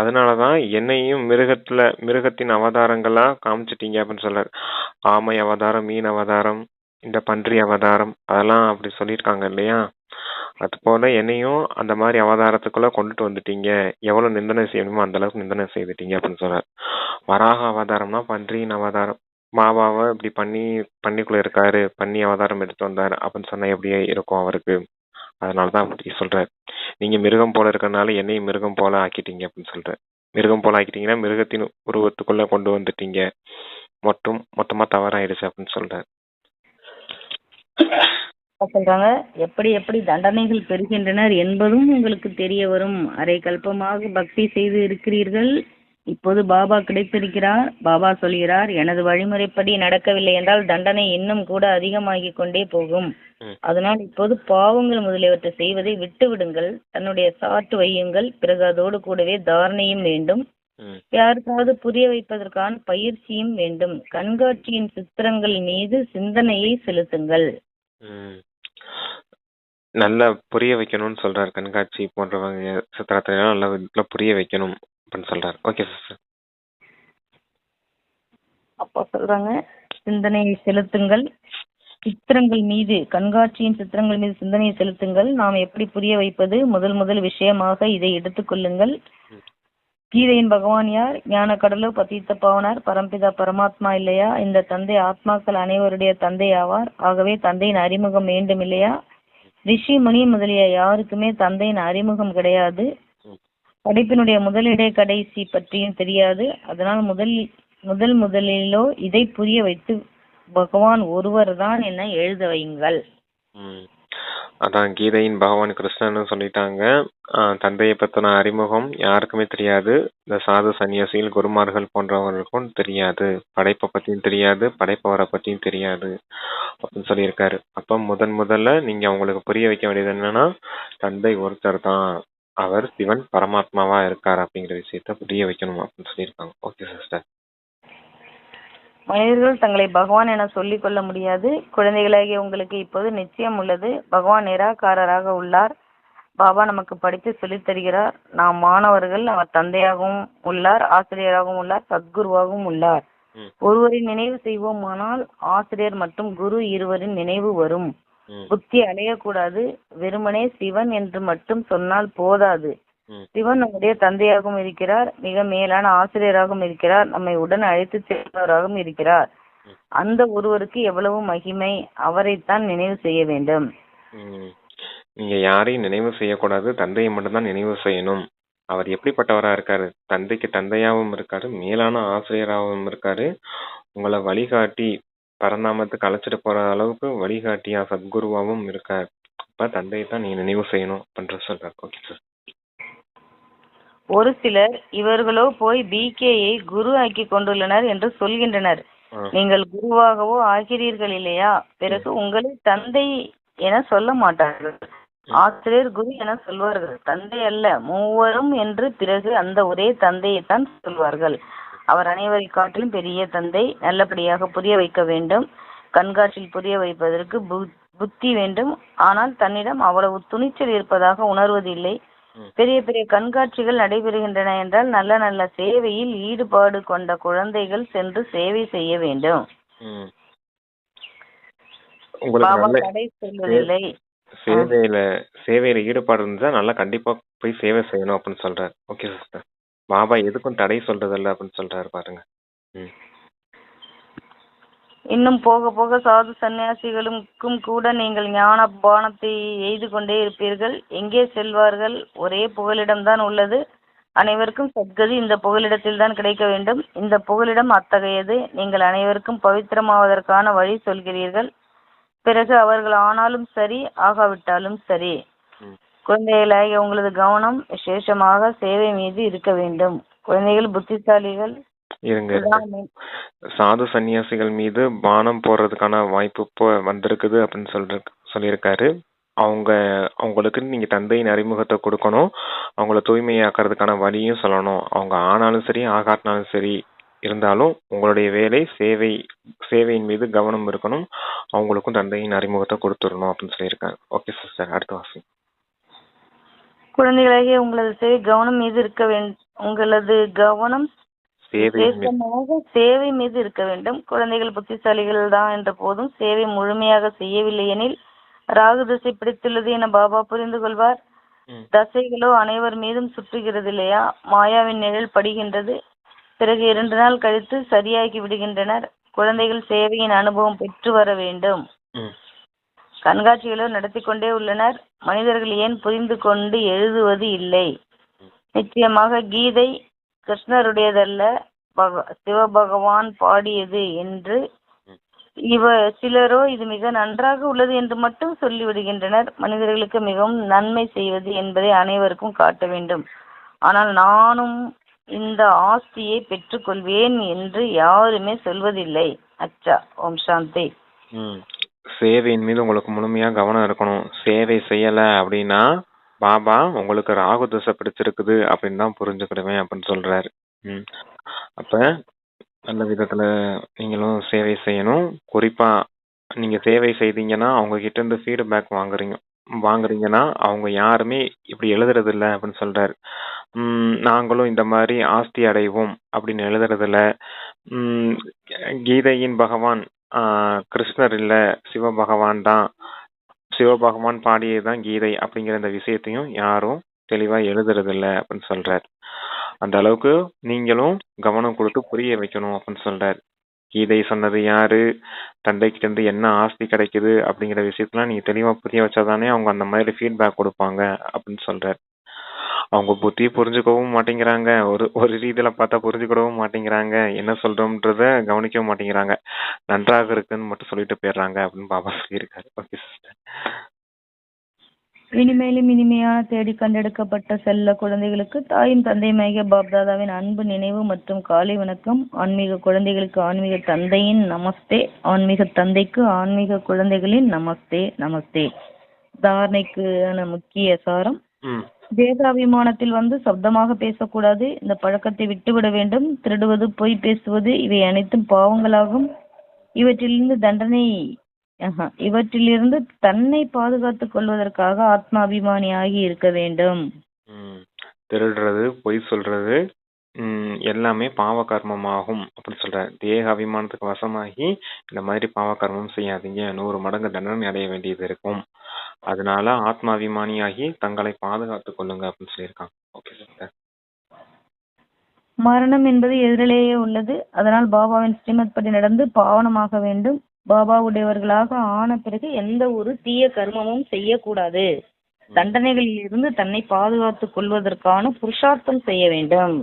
அதனாலதான் என்னையும் மிருகத்தின் அவதாரங்களா காமிச்சிட்டீங்க அப்படின்னு சொல்றாரு. ஆமை அவதாரம், மீன் அவதாரம், இந்த பன்றி அவதாரம், அதெல்லாம் அப்படி சொல்லியிருக்காங்க இல்லையா? அது போல என்னையும் அந்த மாதிரி அவதாரத்துக்குள்ள கொண்டுட்டு வந்துட்டீங்க. எவ்வளவு நிந்தனை செய்யணுமோ அந்த அளவுக்கு நிந்தனை செய்துட்டீங்க அப்படின்னு சொல்றாரு. வராக அவதாரம்னா பன்றியின் அவதாரம். பாபாவை இப்படி பண்ணிக்குள்ள இருக்காரு, பண்ணி அவதாரம் எடுத்து வந்தாரு அப்படின்னு சொன்னா எப்படியே இருக்கும் அவருக்கு. அதனாலதான் அப்படி சொல்றாரு. நீங்க மிருகம் போல இருக்கறனால என்னையும் மிருகம் போல ஆக்கிட்டீங்க அப்படின்னு சொல்றாரு. மிருகம் போல ஆக்கிட்டீங்கன்னா மிருகத்தின் உருவத்துக்குள்ள கொண்டு வந்துட்டீங்க, மொத்தமா தவறாயிடுச்சு அப்படின்னு சொல்றாரு. சொல்றாங்க, எப்படி எப்படி தண்டனைகள் பெறுகின்றனர் என்பதும் உங்களுக்கு தெரிய வரும். அரை கல்பமாக பக்தி செய்து இருக்கிறீர்கள், இப்போது பாபா கிடைத்திருக்கிறார். பாபா சொல்கிறார், எனது வழிமுறைப்படி நடக்கவில்லை என்றால் தண்டனை இன்னும் கூட அதிகமாகி கொண்டே போகும். அதனால் இப்போது பாவங்கள் முதலியவற்றை செய்வதை விட்டு விடுங்கள், தன்னுடைய சாட்டு வையுங்கள். பிறகு அதோடு கூடவே தாரணையும் வேண்டும். யாருக்காவது புரிய வைப்பதற்கான பயிற்சியும் வேண்டும். கண்காட்சியின் சித்திரங்கள் மீது சிந்தனையை செலுத்துங்கள். நல்லா புரிய வைக்கணும்னு சொல்றாரு. கண்காட்சி போன்றவங்க சித்திரத்தை நல்லா புரிய வைக்கணும் அப்படின்னு சொல்றாரு. Okay sister. அப்பா சொல்றாங்க, சிந்தனையை செலுத்துங்கள். சித்திரங்கள் மீது, கண்காட்சியின் சித்திரங்கள் மீது சிந்தனையை செலுத்துங்கள். நாம் எப்படி புரிய வைப்பது? முதல் விஷயமாக இதை எடுத்துக்கொள்ளுங்கள். கீதையின் பகவான் யார்? ஞான கடலோ பதித்த பாவனார் பரம்பிதா பரமாத்மா இல்லையா? இந்த தந்தை ஆத்மாக்கள் அனைவருடைய தந்தை ஆவார். ஆகவே தந்தையின் அறிமுகம் வேண்டும் இல்லையா? ரிஷி முனி முதலிய யாருக்குமே தந்தையின் அறிமுகம் கிடையாது. படைப்பினுடைய முதலிடை கடைசி பற்றியும் தெரியாது. அதனால் முதலிலோ இதை புரிய வைத்து பகவான் ஒருவர் தான் என எழுத வையுங்கள். அதான் கீதையின் பகவான் கிருஷ்ணன் சொல்லிட்டாங்க. தந்தையை பத்தின அறிமுகம் யாருக்குமே தெரியாது. இந்த சாது சன்னியாசிகள், குருமார்கள் போன்றவர்களுக்கும் தெரியாது. படைப்பை பத்தியும் தெரியாது, படைப்பவரை பத்தியும் தெரியாது அப்படின்னு சொல்லியிருக்காரு. அப்ப முதல்ல நீங்க அவங்களுக்கு புரிய வைக்க வேண்டியது என்னன்னா, தந்தை ஒருத்தர் தான், அவர் சிவன் பரமாத்மாவா இருக்கார் அப்படிங்கிற விஷயத்த புரிய வைக்கணும் அப்படின்னு சொல்லியிருக்காங்க. Okay sister. மனிதர்கள் தங்களை பகவான் என சொல்லிக் கொள்ள முடியாது. குழந்தைகளாகிய உங்களுக்கு இப்போது நிச்சயம் உள்ளது, பகவான் நிராகாரராக உள்ளார். பாபா நமக்கு படித்து சொல்லித் தருகிறார். நாம் மாணவர்கள், அவர் தந்தையாகவும் உள்ளார், ஆசிரியராகவும் உள்ளார், சத்குருவாகவும் உள்ளார். ஒருவரின் நினைவு செய்வோமானால் ஆசிரியர் மற்றும் குரு இருவரின் நினைவு வரும். புத்தி அலையக்கூடாது. வெறுமனே சிவன் என்று மட்டும் சொன்னால் போதாது. சிவன் நம்முடைய தந்தையாகவும் இருக்கிறார், மிக மேலான ஆசிரியராகவும் இருக்கிறார், நம்மை உடன் அழைத்து செல்பவராகவும் இருக்கிறார். அந்த ஒருவருக்கு எவ்வளவு மகிமை! அவரைத்தான் நினைவு செய்ய வேண்டும். நீங்க யாரையும் நினைவு செய்யக்கூடாது, தந்தையை மட்டும்தான் நினைவு செய்யணும். அவர் எப்படிப்பட்டவரா இருக்காரு? தந்தைக்கு தந்தையாகவும் இருக்காரு, மேலான ஆசிரியராகவும் இருக்காரு, உங்களை வழிகாட்டி பரந்தாமத்துக்கு அழைச்சிட்டு போற அளவுக்கு வழிகாட்டியா சத்குருவாகவும் இருக்காரு. அப்ப தந்தையை தான் நீங்க நினைவு செய்யணும் அப்படின்ற சொல்றாரு. Okay sir. ஒரு சிலர் இவர்களோ போய் பிகேயை குரு ஆக்கி கொண்டுள்ளனர் என்று சொல்கின்றனர். நீங்கள் குருவாகவோ ஆகிறீர்கள் இல்லையா? பிறகு உங்களை தந்தை என சொல்ல மாட்டார்கள், ஆசிரியர் குரு என சொல்வார்கள். தந்தை அல்ல, மூவரும் என்று பிறகு அந்த ஒரே தந்தையைத்தான் சொல்வார்கள். அவர் அனைவரை காட்டிலும் பெரிய தந்தை. நல்லபடியாக புரிய வைக்க வேண்டும். கண்காட்சியில் புரிய வைப்பதற்கு புத்தி வேண்டும். ஆனால் தன்னிடம் அவ்வளவு துணிச்சல் இருப்பதாக உணர்வதில்லை. பெரிய பெரிய கண்காட்சிகள் நடைபெறுகின்றன என்றால் நல்ல நல்ல சேவையில் ஈடுபாடு கொண்ட குழந்தைகள் சென்று சேவை செய்ய வேண்டும். பாபா தடை சொல்வதில்லை. சேவையில ஈடுபாடு இருந்தா நல்லா கண்டிப்பா போய் சேவை செய்யணும் அப்படின்னு சொல்றாரு. Okay sister. பாபா எதுக்கும் தடை சொல்றதில்ல அப்படின்னு சொல்றாரு பாருங்க. இன்னும் போக போக சாது சன்னியாசிகளுக்கும் கூட நீங்கள் ஞான பானத்தை எய்து கொண்டே இருப்பீர்கள். எங்கே செல்வார்கள்? ஒரே புகலிடம்தான் உள்ளது. அனைவருக்கும் சத்கதி இந்த புகலிடத்தில் தான் கிடைக்க வேண்டும். இந்த புகலிடம் அத்தகையது. நீங்கள் அனைவருக்கும் பவித்திரமாவதற்கான வழி சொல்கிறீர்கள். பிறகு அவர்கள் ஆனாலும் சரி, ஆகாவிட்டாலும் சரி. குழந்தைகளாகிய உங்களது கவனம் விசேஷமாக சேவை மீது இருக்க வேண்டும். குழந்தைகள் புத்திசாலிகள். சாது சன்னியாசிகள் மீது பானம் போடுறதுக்கான வாய்ப்பு இப்போ வந்திருக்குது அப்படின்னு சொல்லியிருக்காரு. அவங்களுக்கு நீங்க தந்தையின் அறிமுகத்தை கொடுக்கணும். அவங்கள தூய்மையாக்குறதுக்கான வழியும் சொல்லணும். அவங்க ஆனாலும் சரி, ஆகாட்டினாலும் சரி, இருந்தாலும் உங்களுடைய வேலை சேவையின் மீது கவனம் இருக்கணும். அவங்களுக்கும் தந்தையின் அறிமுகத்தை கொடுத்துடணும் அப்படின்னு சொல்லியிருக்காங்க. ஓகே சிஸ்டர், அடுத்த வாசி. குழந்தைகளாகிய உங்களது சேவை கவனம் மீது இருக்க வேண்டும். உங்களது கவனம் சேவை மீது இருக்க வேண்டும். குழந்தைகள் புத்திசாலிகள் தான் என்ற போதும் சேவை முழுமையாக செய்யவில்லை எனில் ராகு தசை பிடித்துள்ளது என பாபா புரிந்து கொள்வார். தசைகளோ அனைவர் மீதும் சுற்றுகிறது இல்லையா? மாயாவின் நிழல் படுகின்றது. பிறகு 2 நாள் கழித்து சரியாகி விடுகின்றனர். குழந்தைகள் சேவையின் அனுபவம் பெற்று வர வேண்டும். கண்காட்சிகளோ நடத்தி கொண்டே உள்ளனர். மனிதர்கள் ஏன் புரிந்து கொண்டு எழுதுவது இல்லை? நிச்சயமாக கீதை கிருஷ்ணருடையதல்ல, சிவபகவான் பாடியது என்று சிலரோ இது மிக நன்றாக உள்ளது என்று மட்டும் சொல்லிவிடுகின்றனர். மனிதர்களுக்கு மிகவும் நன்மை செய்வது என்பதை அனைவருக்கும் காட்ட வேண்டும். ஆனால் நானும் இந்த ஆஸ்தியை பெற்றுக்கொள்வேன் என்று யாருமே சொல்வதில்லை. அச்சா. ஓம் சாந்தி. சேவையின் மீது உங்களுக்கு முழுமையா கவனம் இருக்கணும். சேவை செய்யல அப்படின்னா பாபா உங்களுக்கு ராகு தசை பிடிச்சிருக்குது அப்படின்னு தான் புரிஞ்சுக்கிடுவேன் அப்படின்னு சொல்றாரு. அப்ப நல்ல விதத்துல நீங்களும் சேவை செய்யணும். குறிப்பா நீங்க சேவை செய்தீங்கன்னா அவங்க கிட்ட இருந்து ஃபீட்பேக் வாங்குறீங்கன்னா அவங்க யாருமே இப்படி எழுதுறது இல்லை அப்படின்னு சொல்றாரு. நாங்களும் இந்த மாதிரி ஆஸ்தி அடைவோம் அப்படின்னு எழுதுறது இல்ல. கீதையின் பகவான் கிருஷ்ணர் இல்ல, சிவபகவான் தான், சிவபகவான் பாடியதுதான் கீதை அப்படிங்கிற இந்த விஷயத்தையும் யாரும் தெளிவா எழுதுறது இல்லை அப்படின்னு சொல்றாரு. அந்த அளவுக்கு நீங்களும் கவனம் கொடுத்து புரிய வைக்கணும் அப்படின்னு சொல்றாரு. கீதை சொன்னது யாரு, தந்தைக்கிட்ட இருந்து என்ன ஆஸ்தி கிடைக்குது அப்படிங்கிற விஷயத்தெல்லாம் நீங்க தெளிவா புரிய வச்சாதானே அவங்க அந்த மாதிரி ஃபீட்பேக் கொடுப்பாங்க அப்படின்னு சொல்றாரு. அவங்க புத்தி புரிஞ்சுக்கவும் மாட்டேங்கிறாங்க. ஒரு ரீதியில பார்த்தா புரிஞ்சுக்கிடவும் மாட்டேங்கிறாங்க. என்ன சொல்றோம்ன்றத கவனிக்கவும் மாட்டேங்கிறாங்க. நன்றாக இருக்குன்னு மட்டும் சொல்லிட்டு போயிடுறாங்க அப்படின்னு பாபா சொல்லியிருக்காரு. Okay sister. இனிமேலும் இனிமையான தேடி கண்டெடுக்கப்பட்ட செல்ல குழந்தைகளுக்கு தாயும் தந்தையுமாகிய பாப்தாதாவின் அன்பு நினைவு மற்றும் காலை வணக்கம். ஆன்மீக குழந்தைகளுக்கு ஆன்மீக தந்தையின் நமஸ்தே. ஆன்மீக தந்தைக்கு ஆன்மீக குழந்தைகளின் நமஸ்தே நமஸ்தே. தாரணைக்கான முக்கிய சாரம்: தேகாபிமானத்தில் வந்து சப்தமாக பேசக்கூடாது. இந்த பழக்கத்தை விட்டுவிட வேண்டும். திருடுவது, பொய் பேசுவது இவை அனைத்தும் பாவங்களாகும். இவற்றிலிருந்து தன்னை பாதுகாத்துக் கொள்வதற்காக ஆத்மாபிமானியாகி இருக்க வேண்டும். திருடுறது, பொய் சொல்றது எல்லாமே பாவ கர்மமாகும் அப்படின்னு சொல்றாரு. தேக அபிமானத்துக்கு வசமாகி இந்த மாதிரி பாவ கர்மம் செய்யாதீங்க, 100 மடங்கு தண்டனை அடைய வேண்டியது இருக்கும். அதனால ஆத்மாபிமானியாகி தங்களை பாதுகாத்துக் கொள்ளுங்க அப்படின்னு சொல்லியிருக்காங்க. Okay sir. மரணம் என்பது எதிரிலேயே உள்ளது. அதனால் பாபாவின் ஸ்ரீமத் படி நடந்து பாவனமாக வேண்டும். பாபா உடையவர்களாக ஆன பிறகு எந்த ஒரு தீய கர்மமும் செய்யக்கூடாது. தண்டனைகளில் இருந்து தன்னை பாதுகாத்துக் கொள்வதற்கான புருஷார்த்தம் செய்ய வேண்டும்.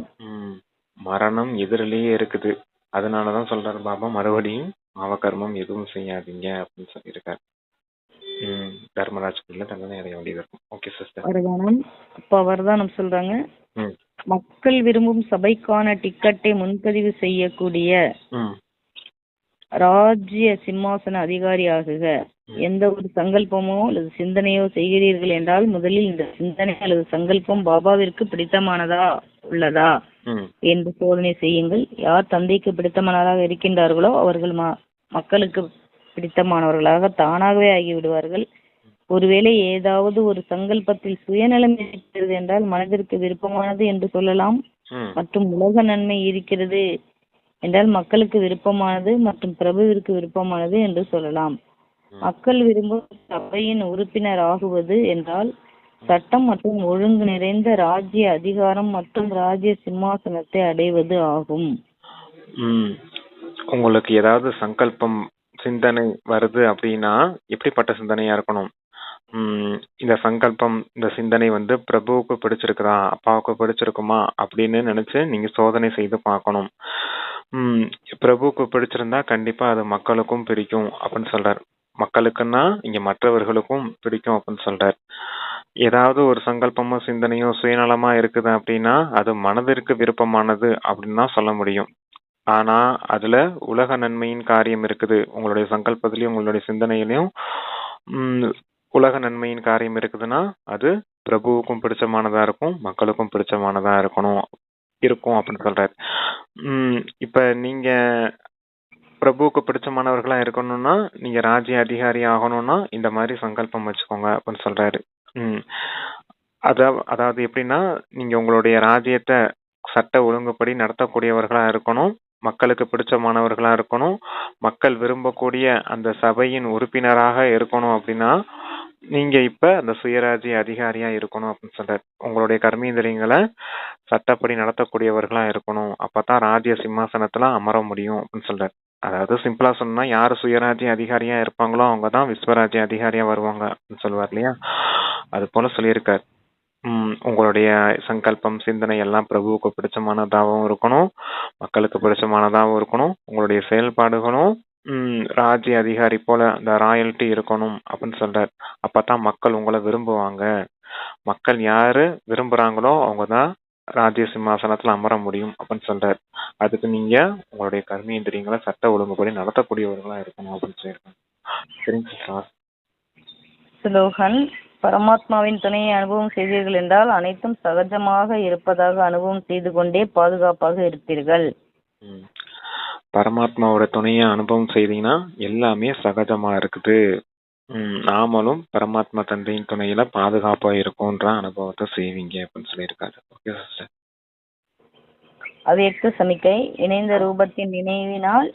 மரணம் எதிரிலேயே இருக்குது. அதனாலதான் சொல்றாரு பாபா, மறுபடியும் பாவ கர்மம் எதுவும் செய்யாதீங்க அப்படின்னு சொல்லியிருக்காரு. தர்மராஜ்குள்ள தண்டனை அடைய வேண்டியது இருக்கும். Okay sister. அப்ப அவர்தான் சொல்றாங்க, மக்கள் விரும்பும் சபைக்கான டிக்கெட்டை முன்பதிவு செய்யக்கூடிய ராஜ்ய சிம்மாசன அதிகாரி ஆகுக. எந்த ஒரு சங்கல்பமோ அல்லது சிந்தனையோ செய்கிறீர்கள் என்றால் முதலில் இந்த சிந்தனை அல்லது சங்கல்பம் பாபாவிற்கு பிடித்தமானதா உள்ளதா என்று சோதனை செய்யுங்கள். யார் தந்தைக்கு பிடித்தமானவராக இருக்கின்றார்களோ அவர்கள் மக்களுக்கு பிடித்தமானவர்களாக தானாகவே ஆகிவிடுவார்கள். ஒருவேளை ஏதாவது ஒரு சங்கல்பத்தில் சுயநலம் இருக்கிறது என்றால் மனதிற்கு விருப்பமானது என்று சொல்லலாம், மற்றும் உலக நன்மை இருக்கிறது என்றால் மக்களுக்கு விருப்பமானது மற்றும் பிரபுவிற்கு விருப்பமானது என்று சொல்லலாம். மக்கள் விரும்பும் சபையின் உறுப்பினர் ஆகுவது என்றால் சட்டம் மற்றும் ஒழுங்கு நிறைந்த ராஜ்ய அதிகாரம் மற்றும் ராஜ்ய சிம்மாசனத்தை அடைவது ஆகும். உங்களுக்கு ஏதாவது சங்கல்பம் சிந்தனை வருது அப்படின்னா எப்படிப்பட்ட சிந்தனையா இருக்கணும்? இந்த சங்கல்பம், இந்த சிந்தனை வந்து பிரபுவுக்கு பிடிச்சிருக்குதா, அப்பாவுக்கு பிடிச்சிருக்குமா அப்படின்னு நினைச்சு நீங்க சோதனை செய்து பார்க்கணும். பிரபுவுக்கு பிடிச்சிருந்தா கண்டிப்பா அது மக்களுக்கும் பிடிக்கும் அப்படின்னு சொல்றார். மக்களுக்குன்னா இங்க மற்றவர்களுக்கும் பிடிக்கும் அப்படின்னு சொல்றார். ஏதாவது ஒரு சங்கல்பமோ சிந்தனையோ சுயநலமா இருக்குது அப்படின்னா அது மனதிற்கு விருப்பமானது அப்படின்னு தான் சொல்ல முடியும். ஆனா அதுல உலக நன்மையின் காரியம் இருக்குது. உங்களுடைய சங்கல்பத்திலையும் உங்களுடைய சிந்தனையிலையும் உலக நன்மையின் காரியம் இருக்குதுன்னா அது பிரபுவுக்கும் பிடிச்சமானதா இருக்கும், மக்களுக்கும் பிடிச்சமானதா இருக்கும் அப்படின்னு சொல்றாரு. இப்ப நீங்க பிரபுவுக்கு பிடிச்சமானவர்களா இருக்கணும்னா, நீங்க ராஜ்ய அதிகாரி ஆகணும்னா இந்த மாதிரி சங்கல்பம் வச்சுக்கோங்க அப்படின்னு சொல்றாரு. அதாவது எப்படின்னா, நீங்க உங்களுடைய ராஜ்யத்தை சட்ட ஒழுங்குப்படி நடத்தக்கூடியவர்களா இருக்கணும், மக்களுக்கு பிடிச்சமானவர்களா இருக்கணும், மக்கள் விரும்பக்கூடிய அந்த சபையின் உறுப்பினராக இருக்கணும் அப்படின்னா நீங்க இப்ப அந்த சுயராஜ்ய அதிகாரியா இருக்கணும் அப்படின்னு சொல்றாரு. உங்களுடைய கர்மேந்திரியங்களை சட்டப்படி நடத்தக்கூடியவர்களா இருக்கணும். அப்பதான் ராஜ்ய சிம்மாசனத்துல அமர முடியும் அப்படின்னு சொல்றாரு. அதாவது சிம்பிளா சொன்னா யாரு சுயராஜ்ய அதிகாரியா இருப்பாங்களோ அவங்கதான் விஸ்வராஜ்ய அதிகாரியா வருவாங்க அப்படின்னு சொல்லுவார் இல்லையா, அது போல சொல்லியிருக்காரு. உங்களுடைய சங்கல்பம் சிந்தனை எல்லாம் பிரபுவுக்கு பிடிச்சமானதாகவும் இருக்கணும், மக்களுக்கு பிடிச்சமானதாகவும் இருக்கணும். உங்களுடைய செயல்பாடுகளும் ராஜ்ய அதிகாரி போல அந்த ராயல்ட்டி இருக்கணும் அப்படின்னு சொல்றாரு. அப்பதான் மக்கள் உங்களை விரும்புவாங்க. மக்கள் யாரு விரும்புறாங்களோ அவங்கதான் ராஜ்ய சிம்மாசனத்துல அமர முடியும் அப்படின்னு சொல்றாரு. அதுக்கு நீங்க உங்களுடைய கர்மேந்திரியங்களை சட்ட ஒழுங்குபடி நடத்தக்கூடியவர்களா இருக்கணும் அப்படின்னு சொல்லியிருக்காங்க. சரிங்க சார். ஸ்லோகன்: பரமாத்மாவின் துணையை அனுபவம் செய்தீர்கள் என்றால் அனைத்தும் சகஜமாக இருப்பதாக அனுபவம் செய்து கொண்டே பாதுகாப்பாக இருப்பீர்கள். பரமாத்மாவோட துணையை அனுபவம் செய்தீங்கன்னா எல்லாமே சகஜமா இருக்குது. நாமளும் பரமாத்மா தந்தையின் துணையில பாதுகாப்பா இருக்கும்ன்ற அனுபவத்தை செய்வீங்க அப்படின்னு சொல்லியிருக்காரு. Okay sister. அவ்யக்த சமிக்கை: இணைந்த ரூபத்தின் நினைவினால்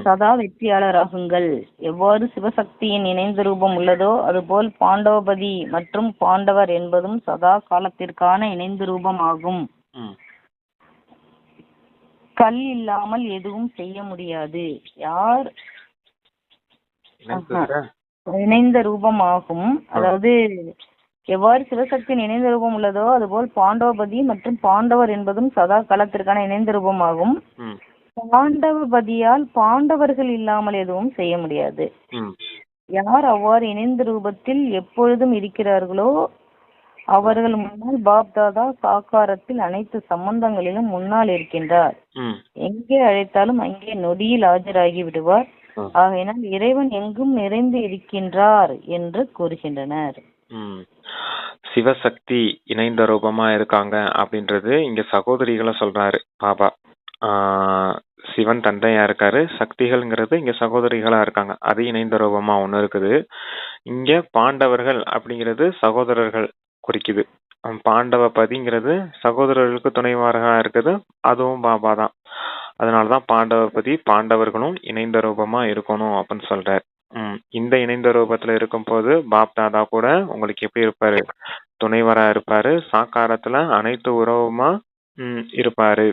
சதா வெற்றியாளராகுங்கள். எவ்வாறு சிவசக்தியின் இணைந்த ரூபம் உள்ளதோ அதுபோல் பாண்டவபதி மற்றும் பாண்டவர் என்பதும் சதா காலத்திற்கான இணைந்த ரூபம் ஆகும். கல் இல்லாமல் எதுவும் செய்ய முடியாது. யார் இணைந்த ரூபம் ஆகும், அதாவது எவ்வாறு சிவசக்தியின் இணைந்த ரூபம் உள்ளதோ அதுபோல் பாண்டவபதி மற்றும் பாண்டவர் என்பதும் சதா காலத்திற்கான இணைந்த ரூபம் ஆகும். பாண்டவபதியால் பாண்டவர்கள் இல்லாமல் எதுவும் செய்ய முடியாது. யார் அவ்வாறு இணைந்த ரூபத்தில் எப்பொழுதும் இருக்கிறார்களோ அவர்கள் முன்னால் பாப் தாதா சாக்காரத்தில் அனைத்து சம்பந்தங்களிலும் முன்னால் இருக்கின்றார். எங்கே அழைத்தாலும் அங்கே நொடியில் ஆஜராகி விடுவார். ஆகையினால் இறைவன் எங்கும் நிறைந்து இருக்கின்றார் என்று கூறுகின்றனர். சிவசக்தி இணைந்த ரூபமா இருக்காங்க அப்படின்றது இங்க சகோதரிகளை சொல்றாரு பாபா. சிவன் தந்தையா இருக்காரு, சக்திகள்ங்கிறது இங்க சகோதரிகளா இருக்காங்க. அது இணைந்த ரூபமா ஒண்ணு இருக்குது. இங்க பாண்டவர்கள் அப்படிங்கிறது சகோதரர்கள் குறிக்குது. பாண்டவ பதிங்கிறது சகோதரர்களுக்கு துணைவாரா இருக்குது, அதுவும் பாபா தான். அதனாலதான் பாண்டவபதி பாண்டவர்களும் இணைந்த ரூபமா இருக்கணும் அப்படின்னு சொல்றாரு. இந்த இணைந்த ரூபத்துல இருக்கும் போது பாப் தாதா கூட உங்களுக்கு எப்படி இருப்பாரு, துணைவரா இருப்பாரு. சாக்காரத்துல அனைத்து உறவுமா இருப்பாரு.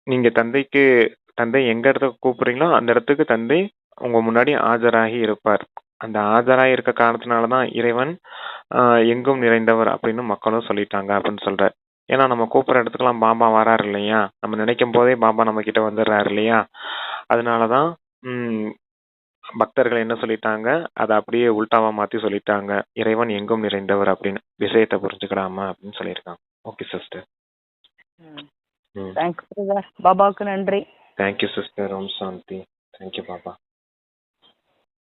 நீங்க தந்தை எங்க இடத்துக்கு கூப்பிடுறீங்களோ அந்த இடத்துக்கு தந்தை உங்க முன்னாடி ஆஜராகி இருப்பார். அந்த ஆஜராகி இருக்க காரணத்தினாலதான் இறைவன் எங்கும் நிறைந்தவர் அப்படின்னு மக்களும் சொல்லிட்டாங்க அப்படின்னு சொல்ற. ஏன்னா நம்ம கூப்பிடுற இடத்துக்கெல்லாம் பாபா வராரு இல்லையா, நம்ம நினைக்கும் போதே பாபா நம்ம கிட்ட வந்துடுறாரு இல்லையா. அதனாலதான் பக்தர்கள் என்ன சொல்லிட்டாங்க, அதை அப்படியே உல்டாவா மாத்தி சொல்லிட்டாங்க, இறைவன் எங்கும் நிறைந்தவர் அப்படின்னு விஷயத்தை புரிஞ்சுக்கலாமா அப்படின்னு சொல்லியிருக்காங்க. Okay sister. பாபாவுக்கு நன்றி. Thank you sister. ஓம் சாந்தி. தேங்க்யூ பாபா.